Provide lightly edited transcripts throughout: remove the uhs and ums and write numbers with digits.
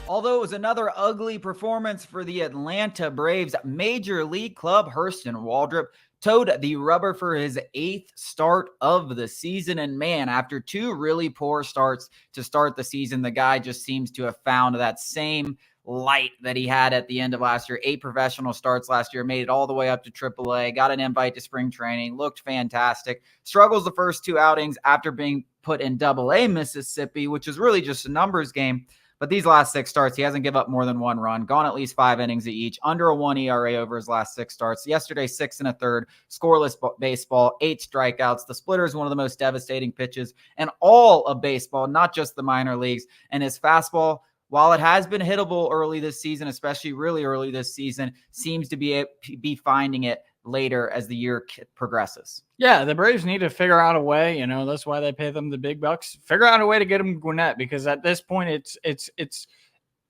Although it was another ugly performance for the Atlanta Braves, Major League Club Hurston Waldrep towed the rubber for his 8th start of the season. And man, after 2 really poor starts to start the season, the guy just seems to have found that same light that he had at the end of last year. 8 professional starts last year, made it all the way up to AAA, got an invite to spring training, looked fantastic. Struggles the first 2 outings after being put in AA Mississippi, which is really just a numbers game. But these last 6 starts, he hasn't given up more than 1 run, gone at least 5 innings each, under a 1 ERA over his last 6 starts. Yesterday, 6 1/3, scoreless baseball, 8 strikeouts. The splitter is one of the most devastating pitches in all of baseball, not just the minor leagues. And his fastball, while it has been hittable early this season, especially really early this season, seems to be finding it later as the year progresses. Yeah, the Braves need to figure out a way. That's why they pay them the big bucks. Figure out a way to get him Gwinnett, because at this point,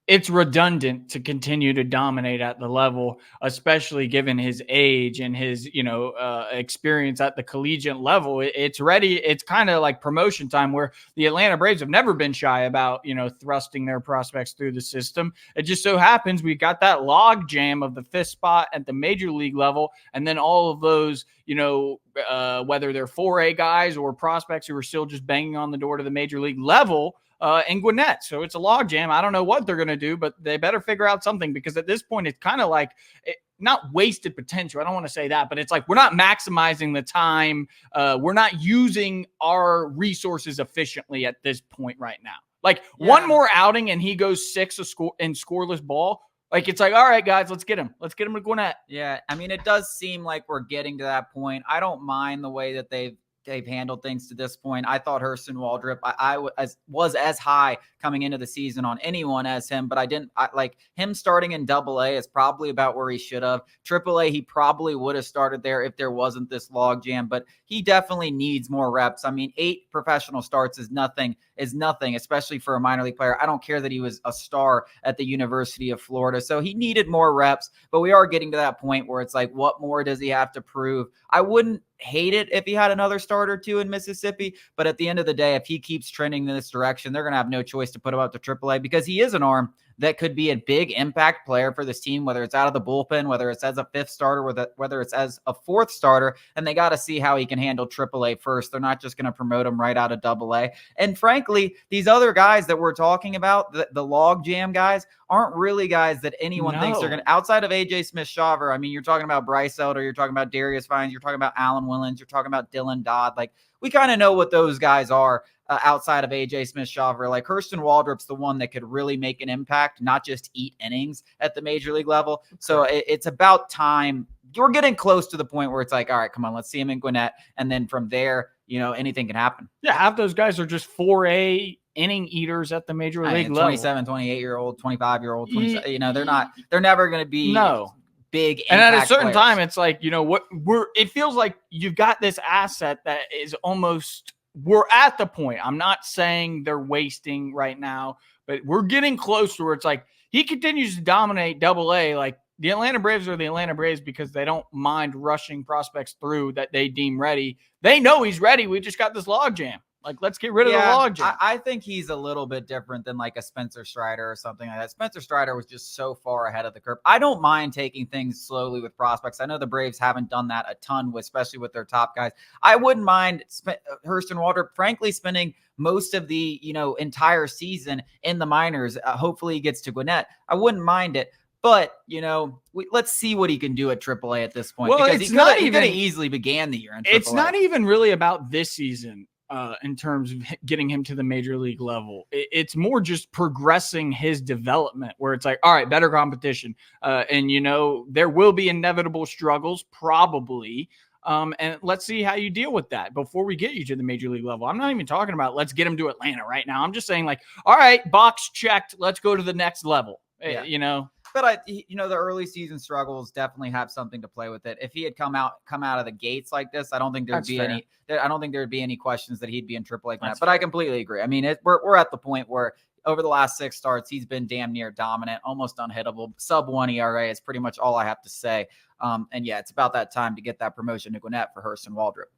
it's redundant to continue to dominate at the level, especially given his age and his, experience at the collegiate level. It's ready. It's kind of like promotion time, where the Atlanta Braves have never been shy about, thrusting their prospects through the system. It just so happens we got that log jam of the 5th spot at the major league level. And then all of those, whether they're 4A guys or prospects who are still just banging on the door to the major league level, in Gwinnett. So it's a logjam. I don't know what they're going to do, but they better figure out something, because at this point, it's kind of like not wasted potential. I don't want to say that, but it's like we're not maximizing the time. We're not using our resources efficiently at this point right now. Like one more outing and he goes 6 in scoreless ball. Like, it's like, all right, guys, let's get him. Let's get him to Gwinnett. Yeah, I mean, it does seem like we're getting to that point. I don't mind the way that they've handled things to this point. I thought Hurston Waldrep, I was as high coming into the season on anyone as him, but I like him starting in AA is probably about where he should have. AAA, he probably would have started there if there wasn't this logjam, but he definitely needs more reps. I mean, 8 professional starts is nothing, especially for a minor league player. I don't care that he was a star at the University of Florida. So he needed more reps, but we are getting to that point where it's like, what more does he have to prove? I wouldn't hate it if he had another start or 2 in Mississippi, but at the end of the day, if he keeps trending in this direction, they're going to have no choice to put him up to AAA, because he is an arm that could be a big impact player for this team, whether it's out of the bullpen, whether it's as a 5th starter, whether it's as a 4th starter, and they got to see how he can handle AAA first. They're not just going to promote him right out of AA. And frankly, these other guys that we're talking about, the log jam guys, aren't really guys that anyone thinks they're going to, outside of AJ Smith-Shawver. I mean, you're talking about Bryce Elder, you're talking about Darius Vines, you're talking about Alan Willens, you're talking about Dylan Dodd. Like, we kind of know what those guys are. Outside of AJ Smith-Shawver, like Hurston Waldrep's the one that could really make an impact, not just eat innings at the major league level. So it's about time. We're getting close to the point where it's like, all right, come on, let's see him in Gwinnett. And then from there, anything can happen. Yeah, half those guys are just 4A inning eaters at the major league level. 27, 28-year-old, 25-year-old, they're never going to be big. And at a certain time, it's like, it feels like you've got this asset that is almost, we're at the point. I'm not saying they're wasting right now, but we're getting close to where it's like he continues to dominate AA. Like, the Atlanta Braves are the Atlanta Braves because they don't mind rushing prospects through that they deem ready. They know he's ready. We just got this logjam. Like, let's get rid of the logjam. I think he's a little bit different than like a Spencer Strider or something like that. Spencer Strider was just so far ahead of the curve. I don't mind taking things slowly with prospects. I know the Braves haven't done that a ton, especially with their top guys. I wouldn't mind Hurston Waldrep, frankly, spending most of the entire season in the minors. Hopefully he gets to Gwinnett. I wouldn't mind it. But, let's see what he can do at AAA at this point. Well, because he could have easily began the year in AAA. It's not even really about this season. In terms of getting him to the major league level, it's more just progressing his development, where it's like, all right, better competition. And, there will be inevitable struggles probably. And let's see how you deal with that before we get you to the major league level. I'm not even talking about let's get him to Atlanta right now. I'm just saying, like, all right, box checked. Let's go to the next level, But the early season struggles definitely have something to play with it. If he had come out of the gates like this, I don't think there'd be any questions that he'd be in AAA. But I completely agree. I mean, we're at the point where over the last 6 starts, he's been damn near dominant, almost unhittable. Sub 1 ERA is pretty much all I have to say. And yeah, it's about that time to get that promotion to Gwinnett for Hurston Waldrep.